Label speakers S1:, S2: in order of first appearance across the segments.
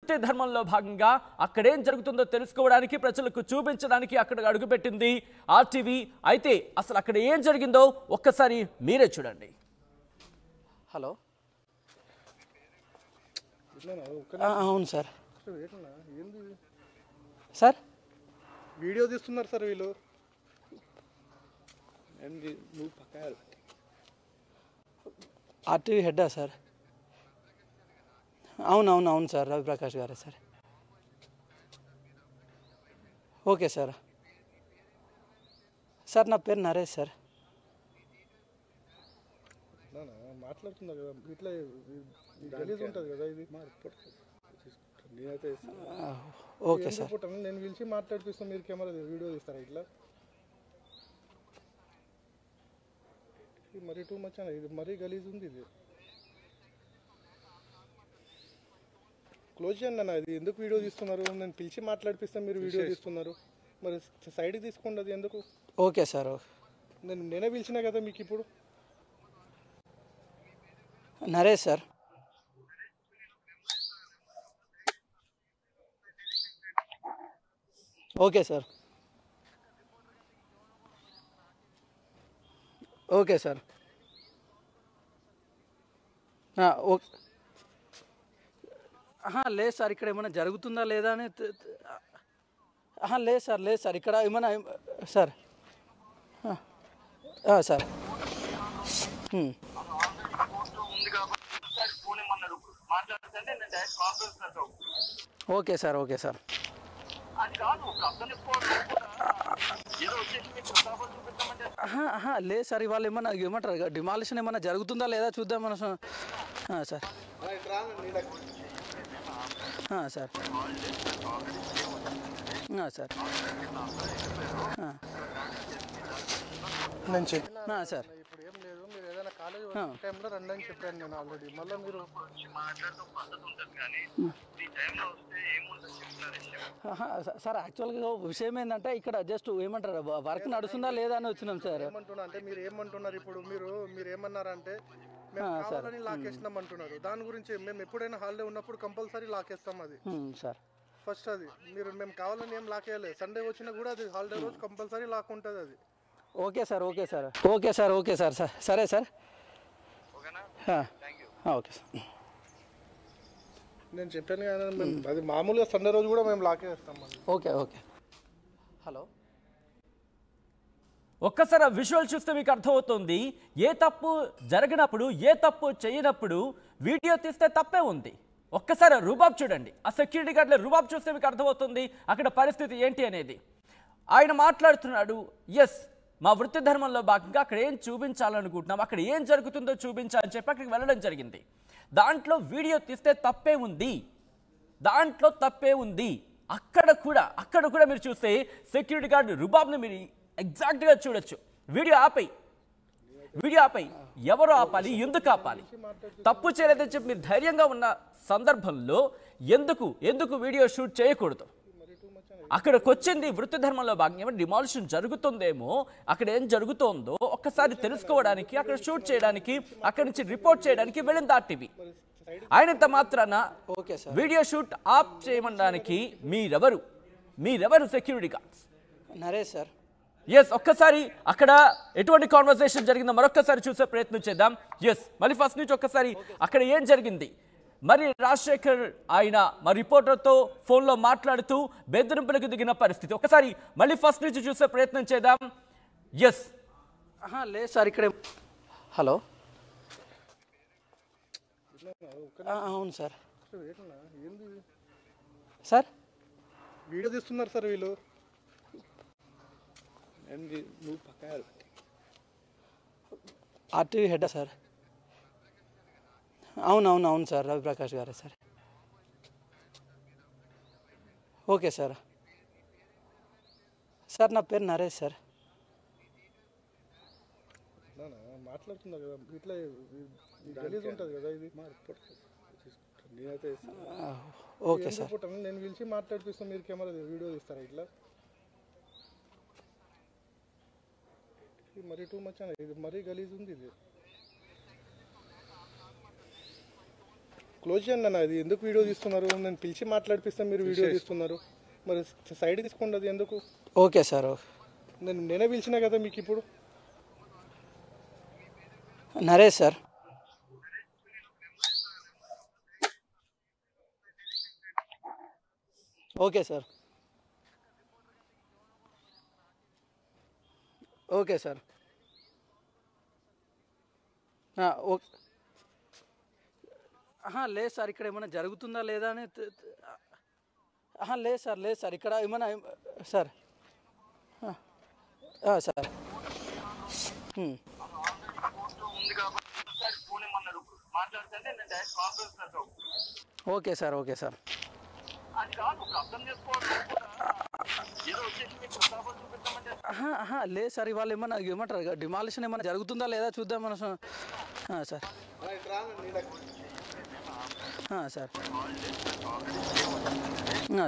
S1: వృత్తి ధర్మంలో భాగంగా అక్కడేం జరుగుతుందో తెలుసుకోవడానికి ప్రజలకు చూపించడానికి అక్కడ అడుగుపెట్టింది ఆర్టీవీ. అయితే అసలు అక్కడ ఏం జరిగిందో ఒక్కసారి మీరే చూడండి.
S2: హలో, అవును సార్. సార్
S3: వీడియో తీస్తున్నారు సార్ వీళ్ళు.
S2: ఆర్టీవీ హెడ్డా సార్? అవును సార్, రవిప్రకాష్ గారే సార్. Okay sir. సార్ నా పేరు నరేష్ సార్.
S3: మాట్లాడుతున్నా కదా, ఇట్లా గలీజ్ ఉంటుంది కదా ఇది.
S2: Okay sir.
S3: నేను పిలిచి మాట్లాడిపిస్తాను, మీరు కెమెరా వీడియో తీస్తారా ఇట్లా? మరీ టూ మచ్ అన్న, ఇది మరీ గలీజ్ ఉంది. ఇది క్లోజ్ చేయండి అన్న. ఇది ఎందుకు వీడియో తీస్తున్నారు? నేను పిలిచి మాట్లాడిపిస్తాను, మీరు వీడియో తీస్తున్నారు. మరి సైడ్కి తీసుకోండి, అది ఎందుకు?
S2: Okay sir.
S3: నేనే పిలిచినా కదా మీకు. ఇప్పుడు
S2: Naresh sir. Okay sir. Okay sir. లేదు సార్, ఇక్కడ ఏమైనా జరుగుతుందా లేదా అని. లేదు సార్ ఇక్కడ ఏమైనా sir. Sir okay sir. Okay sir. లేదు సార్, ఇవాళ ఏమంటారు డిమాలిషన్ ఏమన్నా జరుగుతుందా లేదా చూద్దాం మన సార్. Sir sir. సార్
S3: నేను చెప్పిన
S2: సార్.
S3: ఇప్పుడు ఏం లేదు, మీరు ఏదైనా కాలేజ్ టైంలో రండి అని చెప్పాను నేను ఆల్రెడీ. మళ్ళీ మీరు
S2: సార్ యాక్చువల్గా విషయం ఏంటంటే ఇక్కడ జస్ట్ ఏమంటారు వర్క్ నడుస్తుందా లేదా అని వచ్చినాం సార్.
S3: ఏమంటున్నా అంటే మీరు ఏమంటున్నారు ఇప్పుడు? మీరు ఏమన్నారంటే మేము కావాలని లాకేసినాం అంటున్నారు. దాని గురించి మేము ఎప్పుడైనా హాలిడే ఉన్నప్పుడు కంపల్సరీ లాకేస్తాం అది
S2: సార్.
S3: ఫస్ట్ అది మేము కావాలని ఏం లాకేయలేదు. సండే వచ్చినా కూడా అది హాలిడే రోజు కంపల్సరీ లాక్ ఉంటుంది అది.
S2: Okay sir. Okay sir. Okay sir. Okay sir. సరే సార్. Okay sir.
S3: నేను చెప్పాను కదా, అది మామూలుగా సండే రోజు కూడా మేము లాకే వేస్తాం.
S2: ఓకే. ఓకే. హలో,
S1: ఒక్కసారి ఆ విజువల్ చూస్తే మీకు అర్థమవుతుంది. ఏ తప్పు జరగనప్పుడు, ఏ తప్పు చేయనప్పుడు వీడియో తీస్తే తప్పే ఉంది. ఒక్కసారి రుబాబ్ చూడండి. ఆ సెక్యూరిటీ గార్డుల రుబాబ్ చూస్తే మీకు అర్థమవుతుంది అక్కడ పరిస్థితి ఏంటి అనేది. ఆయన మాట్లాడుతున్నాడు, ఎస్ మా వృత్తి ధర్మంలో భాగంగా అక్కడ ఏం చూపించాలనుకుంటున్నాం, అక్కడ ఏం జరుగుతుందో చూపించాలని చెప్పి అక్కడికి వెళ్ళడం జరిగింది. దాంట్లో వీడియో తీస్తే తప్పే ఉంది, దాంట్లో తప్పే ఉంది. అక్కడ కూడా మీరు చూస్తే సెక్యూరిటీ గార్డు రుబాబ్ని మీరు ఎగ్జాక్ట్గా చూడొచ్చు. వీడియో ఆపై ఎవరు ఆపాలి, ఎందుకు ఆపాలి? తప్పు చేయలేదని చెప్పి మీరు ధైర్యంగా ఉన్న సందర్భంలో ఎందుకు వీడియో షూట్ చేయకూడదు? అక్కడికి వచ్చింది వృత్తి ధర్మంలో భాగంగా ఏమైనా డిమాలిషన్ జరుగుతుందేమో, అక్కడ ఏం జరుగుతుందో ఒక్కసారి తెలుసుకోవడానికి, అక్కడ షూట్ చేయడానికి, అక్కడి నుంచి రిపోర్ట్ చేయడానికి వెళ్ళింది ఆర్టీవీ. ఆయనంత మాత్రాన వీడియో షూట్ ఆఫ్ చేయమనడానికి మీరెవరు security guards?
S2: Naresh sir.
S1: Yes, ఒక్కసారి అక్కడ ఎటువంటి కాన్వర్సేషన్ జరిగిందో మరొక్కసారి చూసే ప్రయత్నం చేద్దాం. ఎస్, మళ్ళీ ఫస్ట్ నుంచి ఒక్కసారి అక్కడ ఏం జరిగింది. మరి రాజశేఖర్ ఆయన రిపోర్టర్తో ఫోన్లో మాట్లాడుతూ బెదిరింపులకు దిగిన పరిస్థితి ఒకసారి మళ్ళీ ఫస్ట్ నుంచి చూసే ప్రయత్నం చేద్దాం. ఎస్,
S2: లేదు సార్ ఇక్కడ. హలో, అవును సార్. సార్
S3: వీడియో తీస్తున్నారు సార్ వీళ్ళు.
S2: ఆర్టీవీ హెడ్డా సార్? అవును సార్, రవిప్రకాష్ గారే సార్. Okay sir. సార్ నా పేరు నరేష్ సార్.
S3: మాట్లాడుతున్నా కదా, ఇట్లా గలీజ్ ఉంటుంది కదా ఇది.
S2: Okay sir.
S3: నేను పిలిచి మాట్లాడిపిస్తాను, మీరు కెమెరా వీడియో తీస్తారా ఇట్లా? మరీ టూ మచ్ అన్న, ఇది మరీ గలీజ్ ఉంది. ఇది క్లోజ్ చేయండి అన్న. అది ఎందుకు వీడియో తీస్తున్నారు? నేను పిలిచి మాట్లాడిపిస్తే మీరు వీడియో తీస్తున్నారు. మరి సైడ్ తీసుకోండి. అది ఎందుకు?
S2: Okay sir.
S3: నేనే పిలిచినా కదా మీకు ఇప్పుడు.
S2: Naresh sir. Okay sir. Okay sir. లేదు సార్, ఇక్కడ ఏమైనా జరుగుతుందా లేదా అని లేదు సార్, లేదు సార్, ఇక్కడ ఏమైనా sir sir okay sir. Okay sir. లేదు సార్, ఇవాళ ఏమంటారు డిమాలిషన్ ఏమైనా జరుగుతుందా లేదా చూద్దాం మన సార్. Sir sir.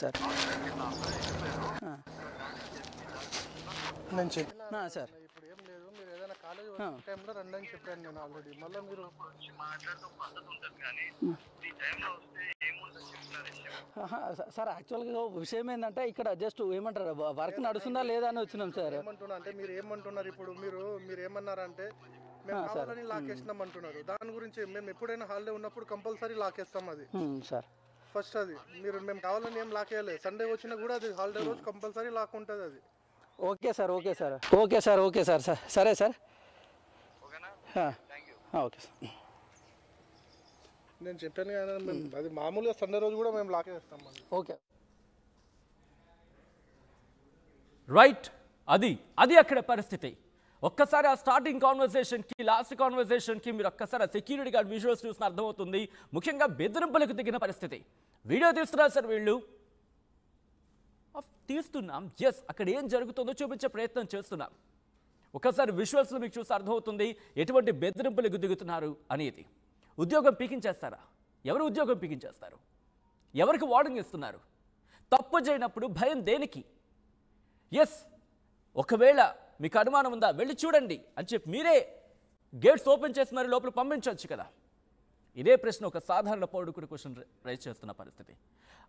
S2: సార్
S3: నేను చెప్పిన
S2: సార్.
S3: ఇప్పుడు ఏం లేదు, మీరు ఏదైనా కాలేజ్ టైంలో రండి అని చెప్పాను నేను ఆల్రెడీ. మళ్ళీ మీరు
S2: సార్ యాక్చువల్గా విషయం ఏంటంటే ఇక్కడ జస్ట్ ఏమంటారు వర్క్ నడుస్తుందా లేదా అని వచ్చినాం సార్.
S3: ఏమంటున్నా అంటే మీరు ఏమంటున్నారు ఇప్పుడు? మీరు ఏమన్నారంటే మేము కావాలని లాకేసినాం అంటున్నారు. దాని గురించి మేము ఎప్పుడైనా హాలిడే ఉన్నప్పుడు కంపల్సరీ లాకేస్తాం. అది
S2: సార్
S3: ఫస్ట్ అది మేము కావాలని ఏం లాకేయలేదు. సండే వచ్చినా కూడా అది హాలిడే రోజు కంపల్సరీ లాక్ ఉంటుంది అది.
S2: Okay sir. Okay sir. Okay sir. Okay sir. సరే సార్. Okay sir.
S3: నేను చెప్పాను కదా, అది మామూలుగా సండే రోజు కూడా మేము లాక్ చేస్తాం.
S2: Okay
S1: right. అది అక్కడ పరిస్థితి. ఒక్కసారి ఆ స్టార్టింగ్ కాన్వర్సేషన్కి లాస్ట్ కాన్వర్సేషన్కి మీరు ఒక్కసారి ఆ సెక్యూరిటీ గార్డ్ విజువల్స్ చూసిన అర్థమవుతుంది. ముఖ్యంగా బెదిరింపులకు దిగిన పరిస్థితి. వీడియో తీస్తున్నారు సార్ వీళ్ళు. తీస్తున్నాం, ఎస్, అక్కడ ఏం జరుగుతుందో చూపించే ప్రయత్నం చేస్తున్నాం. ఒకసారి విజువల్స్లో మీకు చూస్తే అర్థమవుతుంది ఎటువంటి బెదిరింపులకు దిగుతున్నారు అనేది. ఉద్యోగం పీకించేస్తారా? ఎవరు ఉద్యోగం పీకించేస్తారు? ఎవరికి వార్నింగ్ ఇస్తున్నారు? తప్పు చేయనప్పుడు భయం దేనికి? ఎస్, ఒకవేళ మీకు అనుమానం ఉందా వెళ్ళి చూడండి అని చెప్పి మీరే గేట్స్ ఓపెన్ చేసి మరి లోపల పంపించవచ్చు కదా. ఇదే ప్రశ్న ఒక సాధారణ పౌరుడు క్వశ్చన్ రైజ్ చేస్తున్న పరిస్థితి.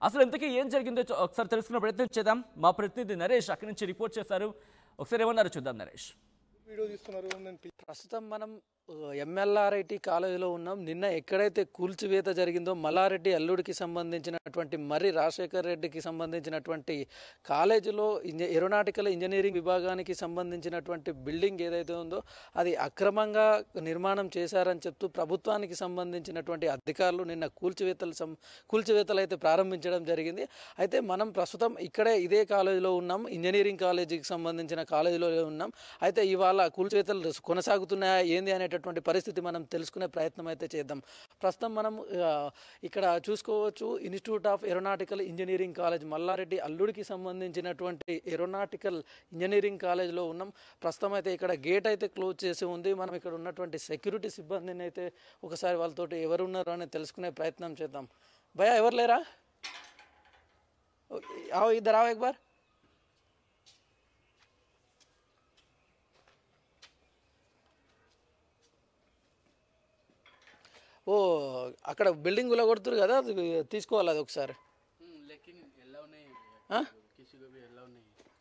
S1: అసలు ఇంతకీ ఏం జరిగిందో ఒకసారి తెలుసుకునే ప్రయత్నం చేద్దాం. మా ప్రతినిధి నరేష్ అక్కడి నుంచి రిపోర్ట్ చేశారు. ఒకసారి ఏమన్నారు చూద్దాం నరేష్.
S3: వీడియో తీస్తున్నారు.
S2: ప్రస్తుతం మనం ఎంఎల్ఆర్ఐటి కాలేజీలో ఉన్నాం. నిన్న ఎక్కడైతే కూల్చివేత జరిగిందో మల్లారెడ్డి అల్లుడికి సంబంధించినటువంటి మర్రి రాజశేఖర్ రెడ్డికి సంబంధించినటువంటి కాలేజీలో ఏరోనాటికల్ ఇంజనీరింగ్ విభాగానికి సంబంధించినటువంటి బిల్డింగ్ ఏదైతే ఉందో అది అక్రమంగా నిర్మాణం చేశారని చెప్తూ ప్రభుత్వానికి సంబంధించినటువంటి అధికారులు నిన్న కూల్చివేతలు అయితే ప్రారంభించడం జరిగింది. అయితే మనం ప్రస్తుతం ఇదే కాలేజీలో ఉన్నాం. ఇంజనీరింగ్ కాలేజీకి సంబంధించిన కాలేజీలో ఉన్నాం. అయితే ఇవాళ కూల్చివేతలు కొనసాగుతున్నాయా ఏంది అనేటటువంటి పరిస్థితి మనం తెలుసుకునే ప్రయత్నం అయితే చేద్దాం. ప్రస్తుతం మనం ఇక్కడ చూసుకోవచ్చు institute of aeronautical engineering college Mallareddy అల్లుడికి సంబంధించినటువంటి ఏరోనాటికల్ ఇంజనీరింగ్ కాలేజ్లో ఉన్నాం. ప్రస్తుతం అయితే ఇక్కడ గేట్ అయితే క్లోజ్ చేసి ఉంది. మనం ఇక్కడ ఉన్నటువంటి సెక్యూరిటీ సిబ్బందిని అయితే ఒకసారి వాళ్ళతోటి ఎవరు ఉన్నారో అని తెలుసుకునే ప్రయత్నం చేద్దాం. భయ్యా ఎవరు లేరా? आओ इधर आओ एक बार. ఓ అక్కడ బిల్డింగ్ కొడుతురు కదా, అది తీసుకోవాలి అది ఒకసారి.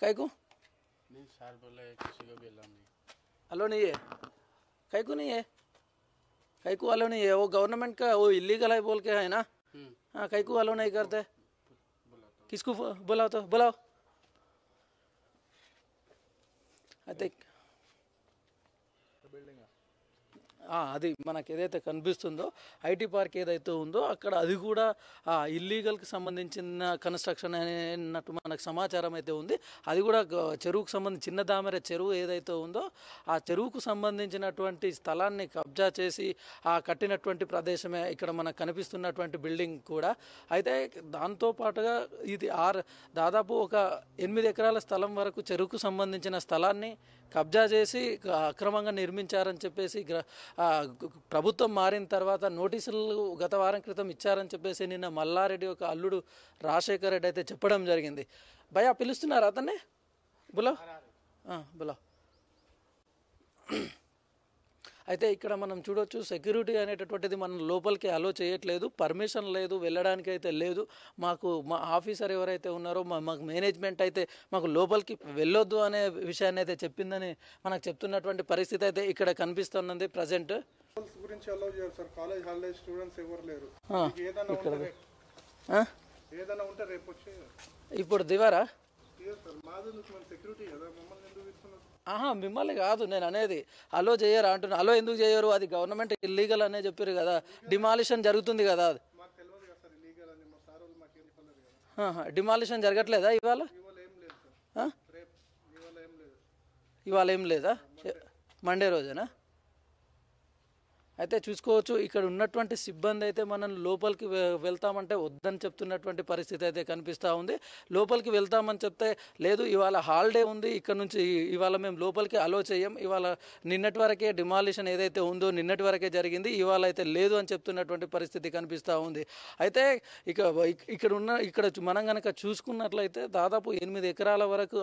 S2: కైకు अलो नहीं है, कईको नहीं है, कईको अलो नहीं है. वो गवर्नमेंट का वो इलीगल है बोल के है ना. हाँ कईको अलो नहीं करते. किसको बुलाओ तो बुलाओ. అది మనకి ఏదైతే కనిపిస్తుందో ఐటీ పార్క్ ఏదైతే ఉందో అక్కడ అది కూడా ఇల్లీగల్కి సంబంధించిన కన్స్ట్రక్షన్ అన్నట్టు మనకు సమాచారం అయితే ఉంది. అది కూడా చెరువుకు సంబంధించి చిన్న దామెర చెరువు ఏదైతే ఉందో ఆ చెరువుకు సంబంధించినటువంటి స్థలాన్ని కబ్జా చేసి కట్టినటువంటి ప్రదేశమే ఇక్కడ మనకు కనిపిస్తున్నటువంటి బిల్డింగ్ కూడా. అయితే దాంతోపాటుగా ఇది దాదాపు ఒక 8 ఎకరాల స్థలం వరకు చెరువుకు సంబంధించిన స్థలాన్ని కబ్జా చేసి అక్రమంగా నిర్మించారని చెప్పేసి ప్రభుత్వం మారిన తర్వాత నోటీసులు గత వారం క్రితం ఇచ్చారని చెప్పేసి నిన్న మల్లారెడ్డి ఒక అల్లుడు రాజశేఖర్ రెడ్డి అయితే చెప్పడం జరిగింది. భయ్యా పిలుస్తున్నారు అతన్నే, బులా బులా. అయితే ఇక్కడ మనం చూడొచ్చు సెక్యూరిటీ అనేటటువంటిది మనం లోపలికి అలో చేయట్లేదు, పర్మిషన్ లేదు, వెళ్ళడానికి అయితే లేదు. మా ఆఫీసర్ ఎవరైతే ఉన్నారో మాకు మేనేజ్మెంట్ అయితే మాకు లోపలికి వెళ్ళొద్దు అనే విషయాన్ని అయితే చెప్పిందని మనకు చెప్తున్నటువంటి పరిస్థితి అయితే ఇక్కడ కనిపిస్తున్నది ప్రజెంట్.
S3: గురించి అలౌ చేయరు సార్, కాలేజ్ హాలిడేస్ స్టూడెంట్స్ ఎవరు లేరు. ఏదైనా ఉంటే రేపు వచ్చి
S2: ఇప్పుడు దివారా
S3: సార్ మాది సెక్యూరిటీ కదా, మమ్మల్ని ఎందుకు ఇస్తున్నారు?
S2: మిమ్మల్ని కాదు నేను అనేది, అలో చేయరు అంటున్నా. అలో ఎందుకు చేయరు? అది గవర్నమెంట్ ఇల్లీగల్ అనే చెప్పారు కదా, డిమాలిషన్ జరుగుతుంది కదా.
S3: మాకు తెలియదు కదా సార్ ఇల్లీగల్ అని, మా సార్ వాళ్ళు మాకు ఏం చెప్పలేదు కదా.
S2: డిమాలిషన్ జరగట్లేదా ఇవాళ?
S3: ఇవాళ ఏం లేదు సార్, రేపు ఇవాళ ఏం లేదు.
S2: ఇవాళ ఏం లేదా? మండే రోజేనా? అయితే చూసుకోవచ్చు ఇక్కడ ఉన్నటువంటి సిబ్బంది అయితే మనం లోపలికి వెళ్తామంటే వద్దని చెప్తున్నటువంటి పరిస్థితి అయితే కనిపిస్తూ ఉంది. లోపలికి వెళ్తామని చెప్తే లేదు ఇవాళ హాలిడే ఉంది, ఇక్కడ నుంచి ఇవాళ మేము లోపలికి అలో చేయం, ఇవాళ నిన్నటి వరకే డిమాలిషన్ ఏదైతే ఉందో నిన్నటి వరకే జరిగింది, ఇవాళ అయితే లేదు అని చెప్తున్నటువంటి పరిస్థితి కనిపిస్తూ ఉంది. అయితే ఇక్కడ మనం కనుక చూసుకున్నట్లయితే దాదాపు 8 ఎకరాల వరకు